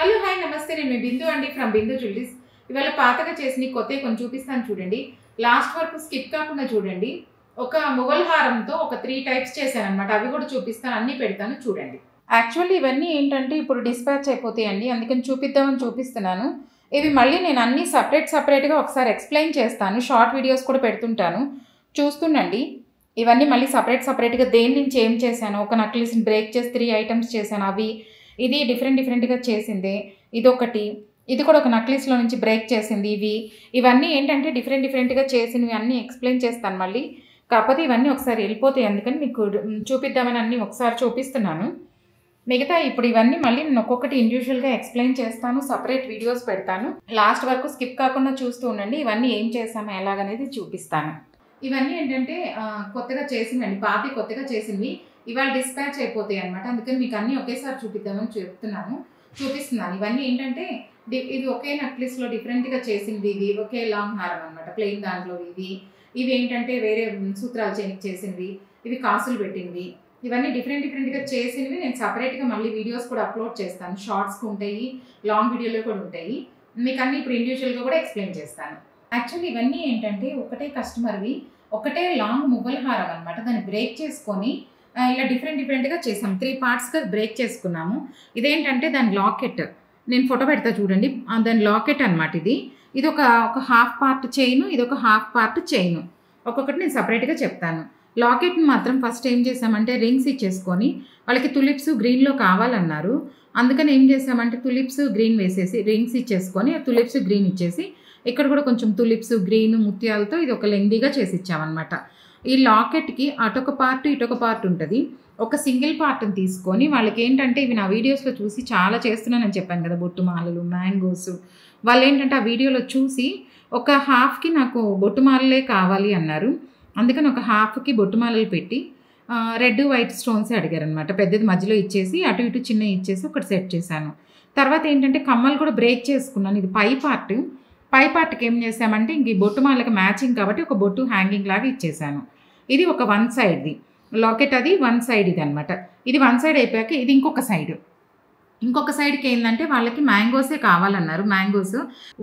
Hello hi నమస్తే నేను మీ బిందు అండి ఫ్రమ్ బిందు జ్యువెలరీస్. ఇవాళ పాతగా చేసి కొత్తవి కొన్ని చూపిస్తాను చూడండి. లాస్ట్ వరకు స్కిప్ కాకుండా చూడండి. ఒక ముగల్ హారంతో ఒక 3 టైప్స్ చేశాను అనమాట. అవి కూడా చూపిస్తాను, అన్నీ పెడతాను చూడండి. యాక్చువల్లీ ఇవన్నీ ఏంటంటే ఇప్పుడు డిస్పాచ్ అయిపోతాయండి, అందుకని చూపిద్దామని చూపిస్తున్నాను. ఇవి మళ్ళీ నేను అన్నీ సపరేట్గా ఒకసారి ఎక్స్ప్లెయిన్ చేస్తాను. షార్ట్ వీడియోస్ కూడా పెడుతుంటాను, చూస్తుండండి. ఇవన్నీ మళ్ళీ సపరేట్గా దేని నుంచి ఏం చేశాను. ఒక నక్లీస్ని బ్రేక్ చేసి 3 ఐటమ్స్ చేశాను. అవి ఇది డిఫరెంట్గా చేసిందే. ఇదొకటి, ఇది కూడా ఒక నక్లీస్లో నుంచి బ్రేక్ చేసింది. ఇవన్నీ ఏంటంటే డిఫరెంట్గా చేసినవి అన్నీ ఎక్స్ప్లెయిన్ చేస్తాను మళ్ళీ. కాకపోతే ఇవన్నీ ఒకసారి వెళ్ళిపోతాయి, అందుకని మీకు చూపిద్దామని అన్నీ ఒకసారి చూపిస్తున్నాను. మిగతా ఇప్పుడు ఇవన్నీ మళ్ళీ నేను ఒక్కొక్కటి ఇండివిజువల్గా ఎక్స్ప్లెయిన్ చేస్తాను, సపరేట్ వీడియోస్ పెడతాను. లాస్ట్ వరకు స్కిప్ కాకుండా చూస్తూ ఉండండి. ఇవన్నీ ఏం చేసామో ఎలాగనేది చూపిస్తాను. ఇవన్నీ ఏంటంటే కొత్తగా చేసినవి, పాతి కొత్తగా చేసినవి. ఇవాళ డిస్పాచ్ అయిపోతాయి అనమాట, అందుకని మీకు అన్నీ ఒకేసారి చూపిద్దామని చూపిస్తున్నాను. ఇవన్నీ ఏంటంటే ఇది ఒకే నెక్లెస్లో డిఫరెంట్గా చేసినవి. ఇవి ఒకే లాంగ్ హారం అనమాట, ప్లెయిన్ దాంట్లో. ఇవి ఏంటంటే వేరే సూత్రాలు చేసినవి. ఇవి కాసులు పెట్టినవి. ఇవన్నీ డిఫరెంట్గా చేసినవి. నేను సపరేట్గా మళ్ళీ వీడియోస్ కూడా అప్లోడ్ చేస్తాను. షార్ట్స్కి ఉంటాయి, లాంగ్ వీడియోలో కూడా ఉంటాయి. మీకు అన్నీ ఇప్పుడు ఇండివిజువల్గా కూడా ఎక్స్ప్లెయిన్ చేస్తాను. యాక్చువల్లీ ఇవన్నీ ఏంటంటే ఒకటే కస్టమర్వి ఒకటే లాంగ్ ముగ్గల హారం అనమాట. దాన్ని బ్రేక్ చేసుకొని ఇలా డిఫరెంట్గా చేసాం. 3 పార్ట్స్గా బ్రేక్ చేసుకున్నాము. ఇదేంటంటే దాని లాకెట్, నేను ఫోటో పెడతా చూడండి. దాని లాకెట్ అనమాట. ఇది ఒక హాఫ్ పార్ట్ చైన్, ఇది ఒక హాఫ్ పార్ట్ చైన్. ఒక్కొక్కటి నేను సపరేట్గా చెప్తాను. లాకెట్ని మాత్రం ఫస్ట్ ఏం చేసామంటే రింగ్స్ ఇచ్చేసుకొని, వాళ్ళకి తులిప్స్ గ్రీన్లో కావాలన్నారు. అందుకని ఏం చేసామంటే తులిప్స్ గ్రీన్ వేసేసి రింగ్స్ ఇచ్చేసుకొని తులిప్స్ గ్రీన్ ఇచ్చేసి, ఇక్కడ కూడా కొంచెం తులిప్స్ గ్రీన్ ముత్యాలతో ఇది ఒక లెందీగా చేసి ఇచ్చామన్నమాట. ఈ లాకెట్కి అటొక పార్ట్ ఇటొక పార్ట్ ఉంటుంది. ఒక సింగిల్ పార్ట్ని తీసుకొని వాళ్ళకి ఏంటంటే ఇవి నా వీడియోస్లో చూసి చాలా చేస్తున్నానని చెప్పాను కదా, బొట్టు మాలలు, మ్యాంగోస్. వాళ్ళు ఏంటంటే ఆ వీడియోలో చూసి ఒక హాఫ్కి నాకు బొట్టు మాలలే కావాలి అన్నారు. అందుకని ఒక హాఫ్కి బొట్టు మాలలు పెట్టి రెడ్ వైట్ స్టోన్స్ అడిగారు అనమాట. పెద్దది మధ్యలో ఇచ్చేసి అటు ఇటు చిన్న ఇచ్చేసి ఒకటి సెట్ చేశాను. తర్వాత ఏంటంటే కమ్మలు కూడా బ్రేక్ చేసుకున్నాను. ఇది పై పార్ట్కి ఏం చేసామంటే ఇంక ఈ బొట్టు మాలకి మ్యాచింగ్ కాబట్టి ఒక బొట్టు హ్యాంగింగ్ లాగా ఇచ్చేసాను. ఇది ఒక 1 సైడ్ది లాకెట్, అది 1 సైడ్ ఇది అనమాట. ఇది 1 సైడ్ అయిపోయాక ఇది ఇంకొక సైడ్కి ఏంటంటే వాళ్ళకి మ్యాంగోసే కావాలన్నారు. Mangoes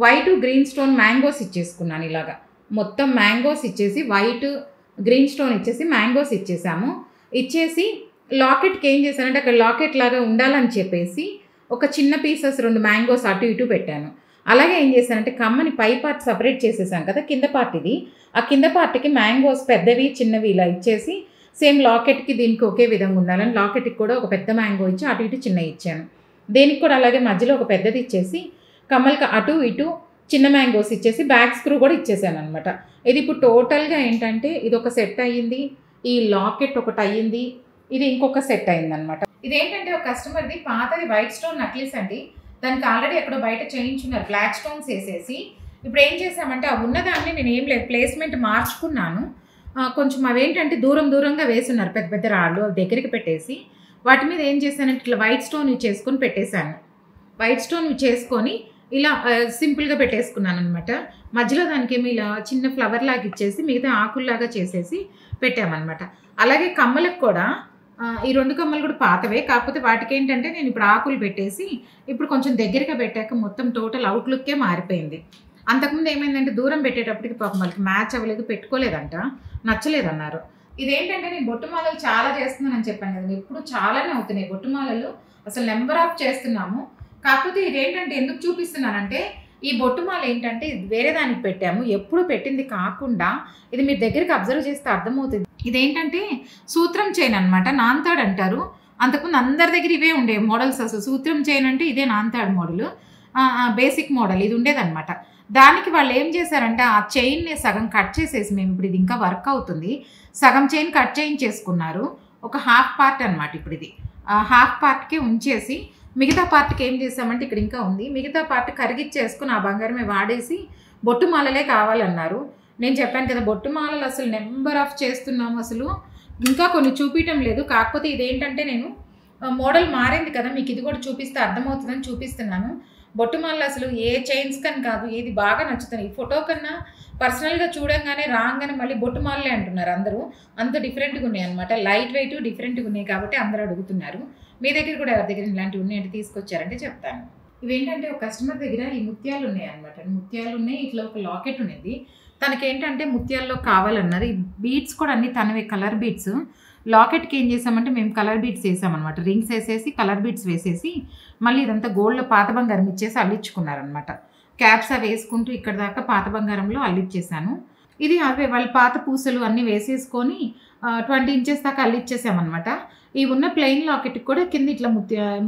white green stone mangoes ఇచ్చేసుకున్నాను. ఇలాగా మొత్తం మ్యాంగోస్ ఇచ్చేసి వైట్ గ్రీన్ స్టోన్ ఇచ్చేసి మ్యాంగోస్ ఇచ్చేసి లాకెట్కి ఏం చేశానంటే అక్కడ లాకెట్ లాగా ఉండాలని చెప్పేసి ఒక చిన్న పీసెస్ 2 మ్యాంగోస్ అటు ఇటు పెట్టాను. అలాగే ఏం చేశానంటే కమ్మని పై పార్ట్ సపరేట్ చేసేసాను కదా, కింద పార్ట్ ఇది. ఆ కింద పార్ట్కి మ్యాంగోస్ పెద్దవి చిన్నవి ఇలా ఇచ్చేసి సేమ్ లాకెట్కి దీనికి ఒకే విధంగా ఉండాలని లాకెట్కి కూడా ఒక పెద్ద మ్యాంగో ఇచ్చి అటు ఇటు చిన్న ఇచ్చాను. దీనికి కూడా అలాగే మధ్యలో ఒక పెద్దది ఇచ్చేసి కమ్మలకి అటు ఇటు చిన్న మ్యాంగోస్ ఇచ్చేసి బ్యాక్ స్క్రూ కూడా ఇచ్చేసాను అనమాట. ఇది ఇప్పుడు టోటల్గా ఏంటంటే ఇది ఒక సెట్ అయ్యింది, ఈ లాకెట్ ఒకటి అయ్యింది, ఇది ఇంకొక సెట్ అయిందనమాట. ఇదేంటంటే ఒక కస్టమర్ది పాతది వైట్ స్టోన్ నక్లీస్ అండి. దానికి ఆల్రెడీ ఎక్కడో బయట చేయించున్నారు బ్లాక్ స్టోన్స్ వేసేసి. ఇప్పుడు ఏం చేసామంటే ఆ ఉన్నదాన్ని నేను ఏం లేదు ప్లేస్మెంట్ మార్చుకున్నాను. కొంచెం అవేంటంటే దూరంగా వేసున్నారు పెద్ద పెద్ద రాళ్ళు, దగ్గరికి పెట్టేసి వాటి మీద ఏం చేశానంటే ఇట్లా వైట్ స్టోన్ చేసుకొని పెట్టేశాను. వైట్ స్టోన్ చేసుకొని ఇలా సింపుల్గా పెట్టేసుకున్నాను అనమాట. మధ్యలో దానికి ఏమి ఇలా చిన్న ఫ్లవర్ లాగా ఇచ్చేసి మిగతా ఆకుల్లాగా చేసేసి పెట్టామన్నమాట. అలాగే కమ్మలకు కూడా ఈ 2 కమ్మలు కూడా పాతవే, కాకపోతే వాటికి ఏంటంటే నేను ఇప్పుడు ఆకులు పెట్టేసి ఇప్పుడు కొంచెం దగ్గరగా పెట్టాక మొత్తం టోటల్ అవుట్లుక్కే మారిపోయింది. అంతకుముందు ఏమైందంటే దూరం పెట్టేటప్పటికి పాపం వాళ్ళకి మ్యాచ్ అవ్వలేదు, పెట్టుకోలేదంట, నచ్చలేదన్నారు. ఇదేంటంటే నేను బొట్టుమాలలు చాలా చేస్తున్నానని చెప్పాను కదండి, ఎప్పుడు చాలానే అవుతున్నాయి బొట్టుమాలలు, అసలు నెంబర్ ఆఫ్ చేస్తున్నాము. కాకపోతే ఇదేంటంటే ఎందుకు చూపిస్తున్నానంటే ఈ బొట్టుమాల ఏంటంటే వేరే దానికి పెట్టాము, ఎప్పుడు పెట్టింది కాకుండా ఇది మీరు దగ్గరికి అబ్జర్వ్ చేస్తే అర్థమవుతుంది. ఇదేంటంటే సూత్రం చైన్ అనమాట, నాన్తాడు అంటారు. అంతకుముందు అందరి దగ్గర ఇవే ఉండే మోడల్స్. అసలు సూత్రం చైన్ అంటే ఇదే నాన్తాడు మోడల్, బేసిక్ మోడల్ ఇది ఉండేదన్నమాట. దానికి వాళ్ళు ఏం చేశారంటే ఆ చైన్ని సగం కట్ చేసేసి, మేము ఇప్పుడు ఇది ఇంకా వర్క్ అవుతుంది, సగం చైన్ కట్ చేయించేసుకున్నారు. ఒక హాఫ్ పార్ట్ అనమాట. ఇప్పుడు ఇది హాఫ్ పార్ట్కి ఉంచేసి మిగతా పార్ట్కి ఏం చేసామంటే ఇక్కడ ఇంకా ఉంది, మిగతా పార్ట్ కరిగిచ్చేసుకుని ఆ బంగారమే వాడేసి బొట్టుమాలలే కావాలన్నారు. నేను చెప్పాను కదా బొట్టుమాలలు అసలు నెంబర్ ఆఫ్ చేస్తున్నాము, అసలు ఇంకా కొన్ని చూపించడం లేదు. కాకపోతే ఇదేంటంటే నేను మోడల్ మారింది కదా, మీకు ఇది కూడా చూపిస్తే అర్థమవుతుందని చూపిస్తున్నాను. బొట్టుమాలలు అసలు ఏ చైన్స్ కని కాదు, ఏది బాగా నచ్చుతుంది. ఈ ఫోటో కన్నా పర్సనల్గా చూడంగానే రాగానే మళ్ళీ బొట్టుమాలలే అంటున్నారు అందరూ. అంత డిఫరెంట్గా ఉన్నాయి అనమాట, లైట్ వెయిట్ డిఫరెంట్గా ఉన్నాయి కాబట్టి అందరూ అడుగుతున్నారు. మీ దగ్గర కూడా ఎవరి దగ్గర ఇలాంటివి ఉన్నాయంటే తీసుకొచ్చారంటే చెప్తాను. ఇవేంటంటే ఒక కస్టమర్ దగ్గర ఈ ముత్యాలు ఉన్నాయన్నమాట. ముత్యాలు ఉన్నాయి. ఇట్లా ఒక లాకెట్ ఉన్నది. తనకేంటంటే ముత్యాల్లో కావాలన్నారు. ఈ బీడ్స్ కూడా అన్నీ తనవే కలర్ బీడ్స్. లాకెట్‌కి ఏం చేసామంటే మేము కలర్ బీడ్స్ వేసామన్నమాట. రింగ్స్ వేసేసి కలర్ బీడ్స్ వేసేసి మళ్ళీ ఇదంతా గోల్డ్‌లో పాత బంగారం ఇచ్చేసి అల్లించుకున్నారనమాట. క్యాప్స్ అవి వేసుకుంటూ ఇక్కడ దాకా పాత బంగారంలో అల్లిచ్చేసాను. ఇది అవే వాళ్ళ పాత పూసలు అన్నీ వేసేసుకొని 20 ఇంచెస్ దాకా అల్లిచ్చేసామన్నమాట. ఈ ఉన్న ప్లెయిన్ లాకెట్‌కి కూడా కింద ఇట్లా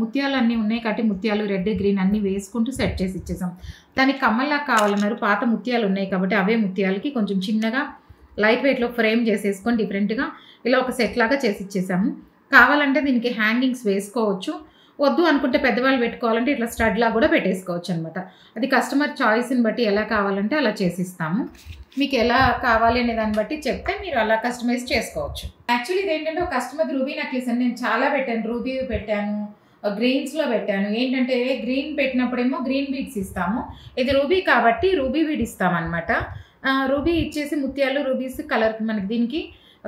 ముత్యాలు అన్నీ ఉన్నాయి కాబట్టి ముత్యాలు రెడ్, గ్రీన్ అన్నీ వేసుకుంటూ సెట్ చేసి ఇచ్చేసాం. దానికి కమ్మల్లాగా కావాలన్నారు. పాత ముత్యాలు ఉన్నాయి కాబట్టి అవే ముత్యాలకి కొంచెం చిన్నగా లైట్ వెయిట్‌లో ఫ్రేమ్ చేసేసుకొని డిఫరెంట్‌గా ఇలా ఒక సెట్ లాగా చేసి ఇచ్చేసాము. కావాలంటే దీనికి హ్యాంగింగ్స్ వేసుకోవచ్చు. వద్దు అనుకుంటే పెద్దవాళ్ళు పెట్టుకోవాలంటే ఇట్లా స్టడ్‌లా కూడా పెట్టేసుకోవచ్చు అనమాట. అది కస్టమర్ చాయిస్‌ని బట్టి ఎలా కావాలంటే అలా చేసిస్తాము. మీకు ఎలా కావాలి అనే దాన్ని బట్టి చెప్తే మీరు అలా కస్టమైజ్ చేసుకోవచ్చు. యాక్చువల్లీ ఇదేంటంటే ఒక కస్టమర్ రూబీ నెక్లెస్ అని నేను చాలా పెట్టాను. రూబీ పెట్టాను, గ్రీన్స్‌లో పెట్టాను. ఏంటంటే గ్రీన్ పెట్టినప్పుడేమో గ్రీన్ బీడ్స్ ఇస్తాము. ఇది రూబీ కాబట్టి రూబీ బీడ్ ఇస్తామన్నమాట. రూబీ ఇచ్చేసి ముత్యాలు, రూబీస్ కలర్‌కి మనకి దీనికి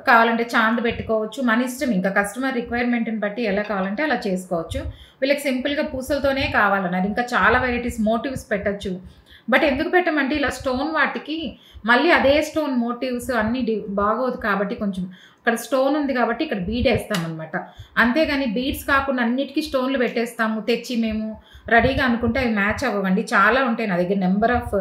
కావాలంటే చాంద్ పెట్టుకోవచ్చు. మన ఇష్టం, ఇంకా కస్టమర్ రిక్వైర్మెంట్ని బట్టి ఎలా కావాలంటే అలా చేసుకోవచ్చు. వీళ్ళకి సింపుల్గా పూసలతోనే కావాలన్నారు. ఇంకా చాలా వెరైటీస్ మోటివ్స్ పెట్టచ్చు. బట్ ఎందుకు పెట్టమంటే ఇలా స్టోన్ వాటికి మళ్ళీ అదే స్టోన్ మోటివ్స్ అన్నీ బాగోదు కాబట్టి కొంచెం ఇక్కడ స్టోన్ ఉంది కాబట్టి ఇక్కడ బీడ్ వేస్తామన్నమాట. అంతేగాని బీడ్స్ కాకుండా అన్నిటికీ స్టోన్లు పెట్టేస్తాము తెచ్చి మేము రెడీగా అనుకుంటే అవి మ్యాచ్ అవ్వండి. చాలా ఉంటాయి నా దగ్గర, నెంబర్ ఆఫ్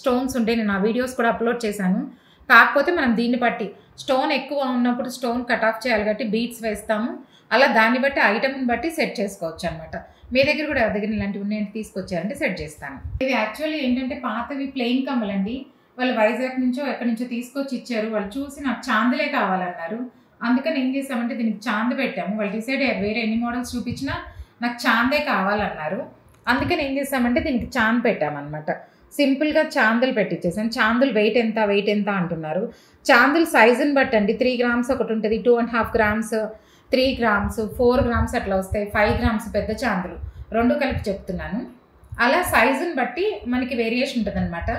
స్టోన్స్ ఉంటాయి. నేను ఆ వీడియోస్ కూడా అప్లోడ్ చేశాను. కాకపోతే మనం దీన్ని బట్టి స్టోన్ ఎక్కువ ఉన్నప్పుడు స్టోన్ కట్ ఆఫ్ చేయాలి కాబట్టి బీడ్స్ వేస్తాము. అలా దాన్ని బట్టి ఐటమ్ని బట్టి సెట్ చేసుకోవచ్చు అనమాట. మీ దగ్గర కూడా ఎవరి దగ్గర ఇలాంటివి ఉన్నాయంటే తీసుకొచ్చారంటే సెట్ చేస్తాను. ఇవి యాక్చువల్లీ ఏంటంటే పాతవి ప్లెయిన్ కమ్మలండి. వాళ్ళు వైజాగ్ నుంచో ఎక్కడి నుంచో తీసుకొచ్చి ఇచ్చారు. వాళ్ళు చూసి నాకు చాందులే కావాలన్నారు. అందుకని ఏం చేసామంటే దీనికి చాంద్ పెట్టాము. వాళ్ళు డిసైడ్ అయ్యారు వేరే ఎన్ని మోడల్స్ చూపించినా నాకు చాందే కావాలన్నారు. అందుకని ఏం చేసామంటే దీనికి చాంద్ పెట్టామన్నమాట. సింపుల్గా చాందులు పెట్టించేసాను. చాందులు వెయిట్ ఎంత అంటున్నారు. చాందులు సైజుని బట్టండి. 3 గ్రామ్స్ ఒకటి ఉంటుంది, 2.5 గ్రామ్స్, 3 గ్రామ్స్, 4 గ్రామ్స్ అట్లా వస్తాయి. 5 గ్రామ్స్ పెద్ద చాందులు, 2 కలిపి చెప్తున్నాను. అలా సైజుని బట్టి మనకి వేరియేషన్ ఉంటుంది అనమాట.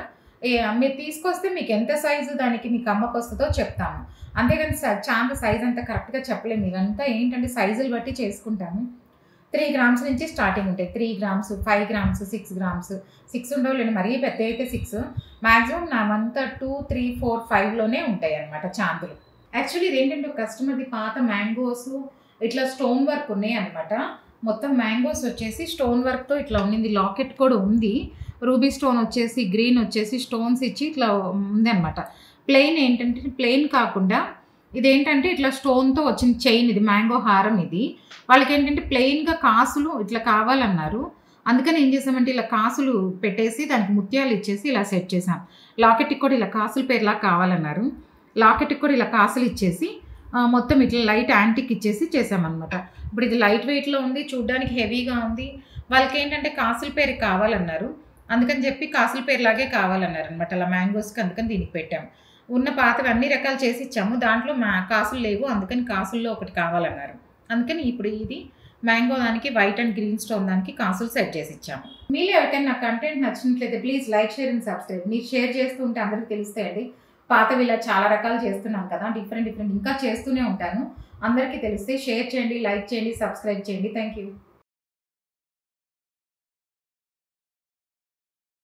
మీరు తీసుకొస్తే మీకు ఎంత సైజు దానికి మీకు అమ్మకు వస్తుందో చెప్తాము. అంతేగాని చాంద సైజ్ అంతా కరెక్ట్గా చెప్పలేము. ఇవంతా ఏంటంటే సైజులు బట్టి చేసుకుంటాము. 3 గ్రామ్స్ నుంచి స్టార్టింగ్ ఉంటాయి. 3 గ్రామ్స్, 5 గ్రామ్స్, 6 గ్రామ్స్, 6 ఉండవులేండి, మరీ పెద్ద అయితే 6. మ్యాక్సిమం నామంతా 2, 3, 4, 5లోనే ఉంటాయి అన్నమాట చాందులు. యాక్చువల్లీ ఇదేంటంటే ఒక కస్టమర్ది పాత మ్యాంగోస్ ఇట్లా స్టోన్ వర్క్ ఉన్నాయి అనమాట. మొత్తం మ్యాంగోస్ వచ్చేసి స్టోన్ వర్క్తో ఇట్లా ఉన్నింది. లాకెట్ కూడా ఉంది. రూబీ స్టోన్ వచ్చేసి గ్రీన్ వచ్చేసి స్టోన్స్ ఇచ్చి ఇట్లా ఉంది అనమాట. ప్లెయిన్ ఏంటంటే ప్లెయిన్ కాకుండా ఇదేంటంటే ఇట్లా స్టోన్తో వచ్చిన చైన్, ఇది మ్యాంగో హారం. ఇది వాళ్ళకి ఏంటంటే ప్లెయిన్గా కాసులు ఇట్లా కావాలన్నారు. అందుకని ఏం చేసామంటే ఇలా కాసులు పెట్టేసి దానికి ముత్యాలు ఇచ్చేసి ఇలా సెట్ చేసాం. లాకెట్కి కూడా ఇలా కాసుల పేరులా కావాలన్నారు. లాకెట్కి కూడా ఇలా కాసులు ఇచ్చేసి మొత్తం ఇట్లా లైట్ యాంటిక్ ఇచ్చేసి చేసామన్నమాట. ఇప్పుడు ఇది లైట్ వెయిట్లో ఉంది, చూడడానికి హెవీగా ఉంది. వాళ్ళకి ఏంటంటే కాసుల పేరు కావాలన్నారు. అందుకని చెప్పి కాసుల పేరులాగే కావాలన్నారు అనమాట అలా మ్యాంగోస్కి. అందుకని దీనికి పెట్టాము. ఉన్న పాతవి అన్ని రకాలు చేసి ఇచ్చాము. దాంట్లో కాసులు లేవు, అందుకని కాసుల్లో ఒకటి కావాలన్నారు. అందుకని ఇప్పుడు ఇది మ్యాంగో దానికి వైట్ అండ్ గ్రీన్ స్టోన్ దానికి కాసులు సెట్ చేసి ఇచ్చాము. మీరు ఎవరికైనా నా కంటెంట్ నచ్చినట్లయితే please like, share and subscribe. మీరు షేర్ చేస్తూ ఉంటే అందరికీ తెలుస్తాయండి. పాతవి ఇలా చాలా రకాలు చేస్తున్నాం కదా, డిఫరెంట్ ఇంకా చేస్తూనే ఉంటాను. అందరికీ తెలిస్తే షేర్ చేయండి, లైక్ చేయండి, సబ్స్క్రైబ్ చేయండి. Thank you.